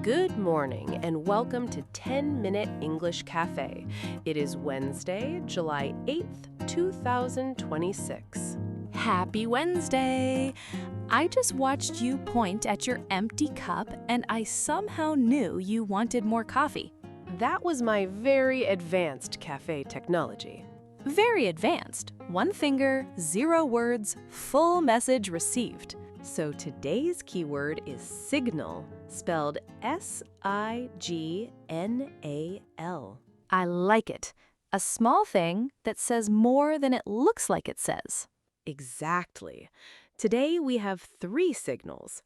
Good morning and welcome to 10-Minute English Cafe. It is Wednesday, July 8th, 2026. Happy Wednesday! I just watched you point at your empty cup and I somehow knew you wanted more coffee. That was my very advanced cafe technology. Very advanced. 1 finger, 0 words, full message received. So today's keyword is signal, spelled S-I-G-N-A-L. I like it. A small thing that says more than it looks like it says. Exactly. Today we have 3 signals: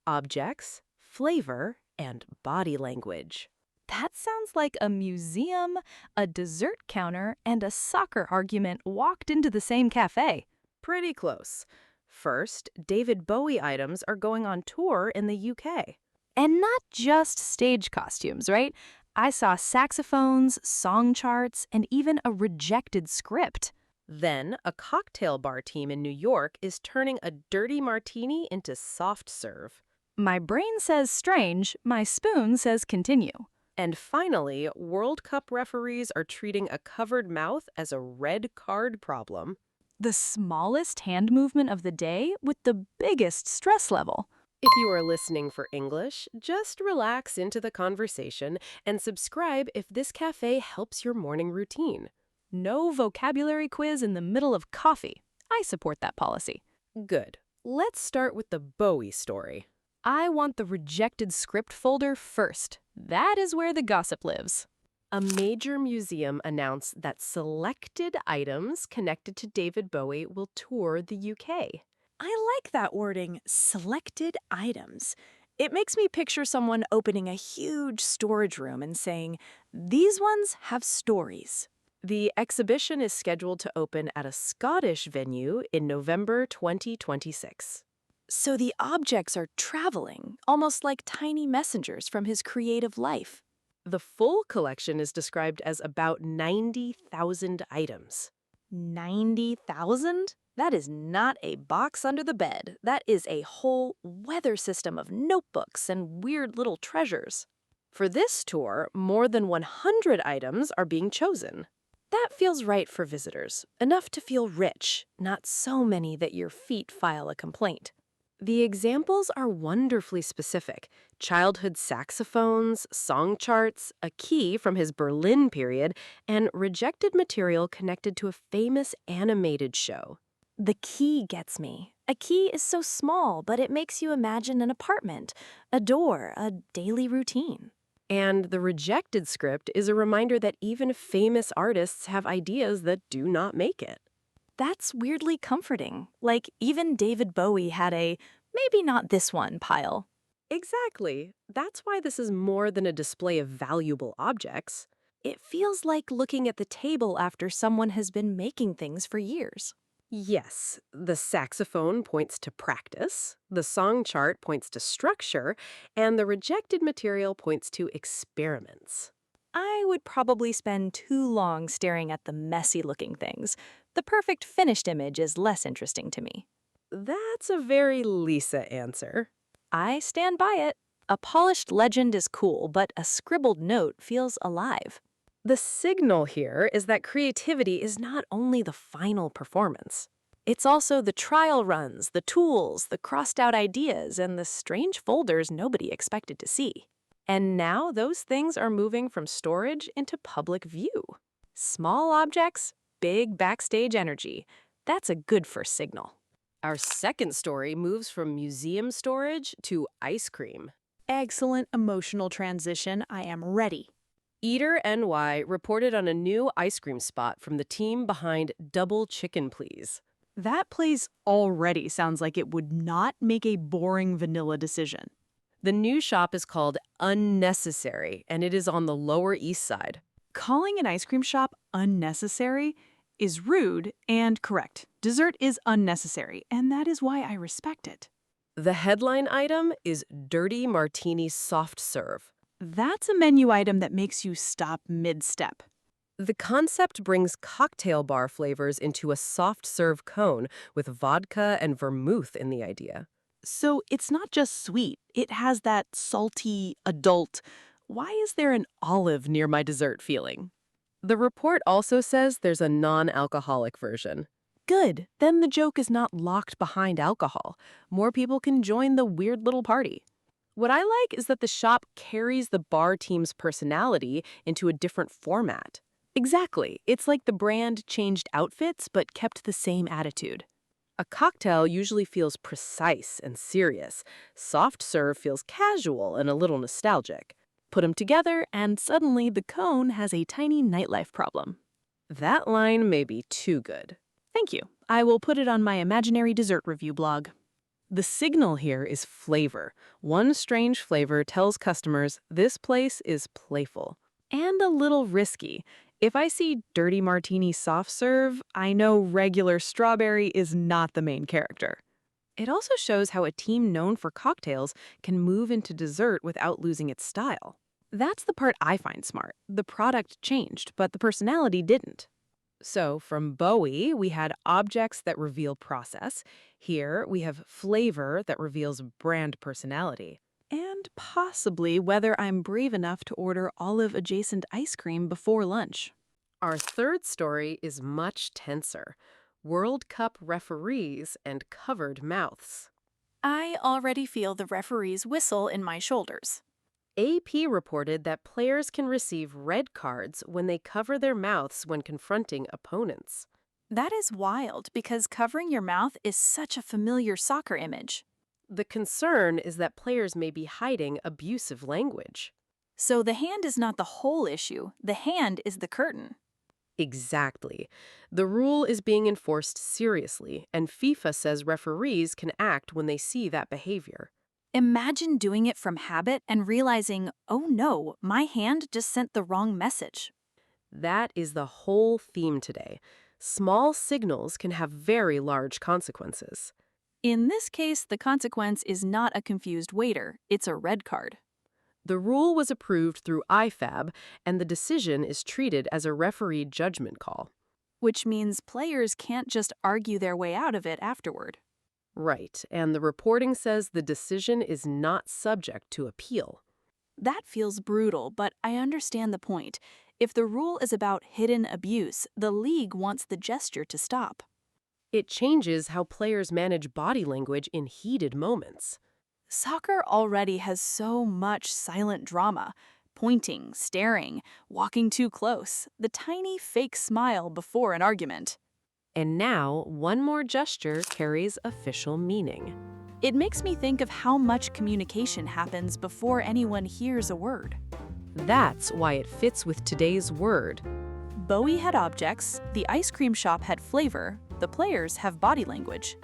objects, flavor, and body language. That sounds like a museum, a dessert counter, and a soccer argument walked into the same cafe. Pretty close. First, David Bowie items are going on tour in the UK. And not just stage costumes, right? I saw saxophones, song charts, and even a rejected script. Then, a cocktail bar team in New York is turning a dirty martini into soft serve. My brain says strange, my spoon says continue. And finally, World Cup referees are treating a covered mouth as a red card problem. The smallest hand movement of the day with the biggest stress level. If you are listening for English, just relax into the conversation and subscribe if this cafe helps your morning routine. No vocabulary quiz in the middle of coffee. I support that policy. Good. Let's start with the Bowie story. I want the rejected script folder first. That is where the gossip lives. A major museum announced that selected items connected to David Bowie will tour the UK. I like that wording, selected items. It makes me picture someone opening a huge storage room and saying, these ones have stories. The exhibition is scheduled to open at a Scottish venue in November 2026. So the objects are traveling, almost like tiny messengers from his creative life. The full collection is described as about 90,000 items. 90,000? That is not a box under the bed. That is a whole weather system of notebooks and weird little treasures. For this tour, more than 100 items are being chosen. That feels right for visitors, enough to feel rich, not so many that your feet file a complaint. The examples are wonderfully specific: childhood saxophones, song charts, a key from his Berlin period, and rejected material connected to a famous animated show. The key gets me. A key is so small, but it makes you imagine an apartment, a door, a daily routine. And the rejected script is a reminder that even famous artists have ideas that do not make it. That's weirdly comforting. Like, even David Bowie had a, maybe not this one pile. Exactly. That's why this is more than a display of valuable objects. It feels like looking at the table after someone has been making things for years. Yes, the saxophone points to practice, the song chart points to structure, and the rejected material points to experiments. I would probably spend too long staring at the messy-looking things. The perfect finished image is less interesting to me. That's a very Lisa answer. I stand by it. A polished legend is cool, but a scribbled note feels alive. The signal here is that creativity is not only the final performance. It's also the trial runs, the tools, the crossed-out ideas, and the strange folders nobody expected to see. And now those things are moving from storage into public view. Small objects, big backstage energy. That's a good first signal. Our second story moves from museum storage to ice cream. Excellent emotional transition. I am ready. Eater NY reported on a new ice cream spot from the team behind Double Chicken Please. That place already sounds like it would not make a boring vanilla decision. The new shop is called Unnecessary, and it is on the Lower East Side. Calling an ice cream shop unnecessary is rude and correct. Dessert is unnecessary, and that is why I respect it. The headline item is Dirty Martini Soft Serve. That's a menu item that makes you stop mid-step. The concept brings cocktail bar flavors into a soft serve cone with vodka and vermouth in the idea. So it's not just sweet, it has that salty, adult, why is there an olive near my dessert feeling? The report also says there's a non-alcoholic version. Good, then the joke is not locked behind alcohol. More people can join the weird little party. What I like is that the shop carries the bar team's personality into a different format. Exactly, it's like the brand changed outfits but kept the same attitude. A cocktail usually feels precise and serious. Soft serve feels casual and a little nostalgic. Put them together, and suddenly the cone has a tiny nightlife problem. That line may be too good. Thank you. I will put it on my imaginary dessert review blog. The signal here is flavor. One strange flavor tells customers this place is playful and a little risky. If I see dirty martini soft serve, I know regular strawberry is not the main character. It also shows how a team known for cocktails can move into dessert without losing its style. That's the part I find smart. The product changed, but the personality didn't. So from Bowie, we had objects that reveal process. Here, we have flavor that reveals brand personality. And possibly whether I'm brave enough to order olive-adjacent ice cream before lunch. Our third story is much tenser. World Cup referees and covered mouths. I already feel the referee's whistle in my shoulders. AP reported that players can receive red cards when they cover their mouths when confronting opponents. That is wild because covering your mouth is such a familiar soccer image. The concern is that players may be hiding abusive language. So the hand is not the whole issue. The hand is the curtain. Exactly. The rule is being enforced seriously, and FIFA says referees can act when they see that behavior. Imagine doing it from habit and realizing, oh no, my hand just sent the wrong message. That is the whole theme today. Small signals can have very large consequences. In this case, the consequence is not a confused waiter, it's a red card. The rule was approved through IFAB, and the decision is treated as a referee judgment call. Which means players can't just argue their way out of it afterward. Right, and the reporting says the decision is not subject to appeal. That feels brutal, but I understand the point. If the rule is about hidden abuse, the league wants the gesture to stop. It changes how players manage body language in heated moments. Soccer already has so much silent drama. Pointing, staring, walking too close, the tiny fake smile before an argument. And now, one more gesture carries official meaning. It makes me think of how much communication happens before anyone hears a word. That's why it fits with today's word. Bowie had objects, the ice cream shop had flavor, the players have body language.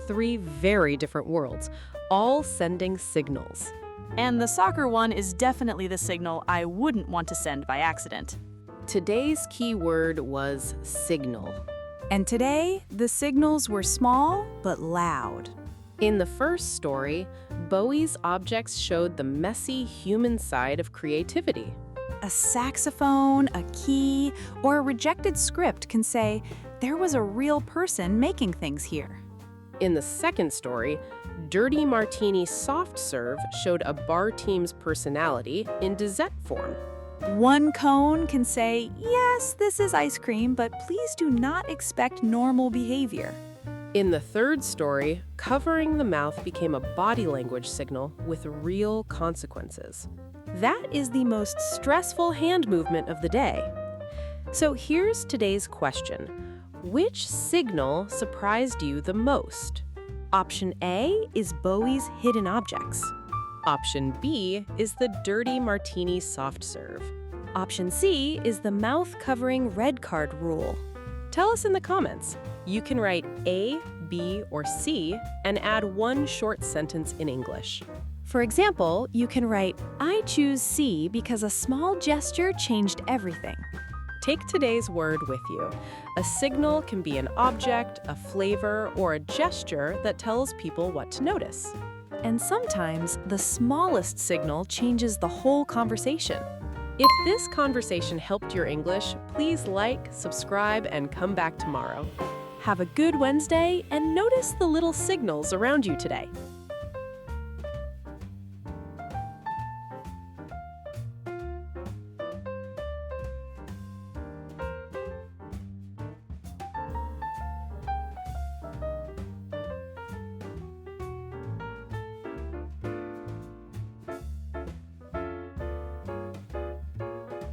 3 very different worlds, all sending signals. And the soccer one is definitely the signal I wouldn't want to send by accident. Today's key word was signal. And today, the signals were small but loud. In the first story, Bowie's objects showed the messy human side of creativity. A saxophone, a key, or a rejected script can say, there was a real person making things here. In the second story, Dirty Martini Soft Serve showed a bar team's personality in dessert form. One cone can say, yes, this is ice cream, but please do not expect normal behavior. In the third story, covering the mouth became a body language signal with real consequences. That is the most stressful hand movement of the day. So here's today's question. Which signal surprised you the most? Option A is Bowie's hidden objects. Option B is the Dirty Martini Soft Serve. Option C is the mouth-covering red card rule. Tell us in the comments. You can write A, B, or C and add one short sentence in English. For example, you can write, I choose C because a small gesture changed everything. Take today's word with you. A signal can be an object, a flavor, or a gesture that tells people what to notice. And sometimes, the smallest signal changes the whole conversation. If this conversation helped your English, please like, subscribe, and come back tomorrow. Have a good Wednesday, and notice the little signals around you today.